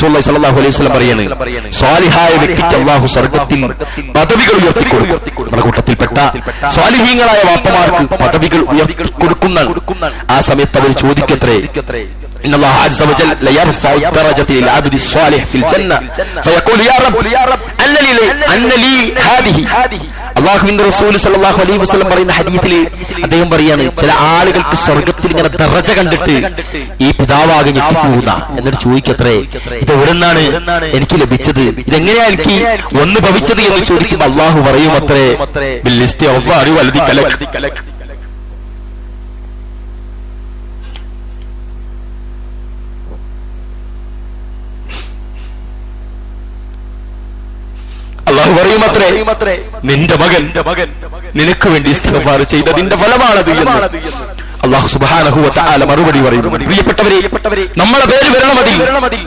റസൂലുള്ളാഹി സ്വല്ലല്ലാഹു അലൈഹി വസല്ലം പറയുന്നു, സ്വാലിഹായ വ്യക്തിക്ക് അല്ലാഹു സ്വർഗ്ഗത്തിൽ പദവികൾ ഉയർത്തിക്കൊടുക്കും. നമ്മുടെ കൂട്ടത്തിൽപ്പെട്ട സ്വാലിഹീങ്ങളായ വാപ്പമാർക്ക് പദവികൾ ഉയർത്തി കൊടുക്കുന്ന ആ സമയത്ത് അവർ ചോദിക്കത്രേ, ഇന്നല്ലാഹു അസ്സ വജൽ ലയർഫഉ ദറജത ലിൽ അബ്ദി സ്വാലിഹ് ഫിൽ ജന്ന ഫയഖൂലു യാ റബ്ബ് അന്നലി ഹാദിഹി. അല്ലാഹുവിന്റെ റസൂൽ സല്ലല്ലാഹു അലൈഹി വസല്ലം പറയുന്ന ഹദീസിൽ അദ്ദേഹം പറയാണ്, ചില ആളുകൾക്ക് സ്വർഗ്ഗത്തിൽ ഇങ്ങനെ ദറജ കണ്ടിട്ട് ഈ പിതാവാകെ ഞെട്ടിപ്പോകുന്ന. എന്നിട്ട് ചോദിക്കത്രേ, ഇത് എവിടുന്നാണ് എനിക്ക് ലഭിച്ചത്, ഇതെങ്ങനെയാ എനിക്ക് ഒന്ന് ഭവിച്ചത് എന്ന് ചോദിക്കുമ്പോൾ അല്ലാഹു പറയും അത്രേ, ബിൽ ഇസ്തിഗ്ഫാരി വൽദി കലക്. അല്ലാഹു പറയുമത്രേ, നിന്റെ മകൻ നിനക്ക് വേണ്ടി ഇസ്തിഗ്ഫാർ ചെയ്തതിന്റെ ഫലമാണത് എന്ന് അല്ലാഹു സുബ്ഹാനഹു വ തആല മറുപടി പറയുന്നു. പ്രിയപ്പെട്ടവരെ, നമ്മളെ പേര് വരണം അതിൽ.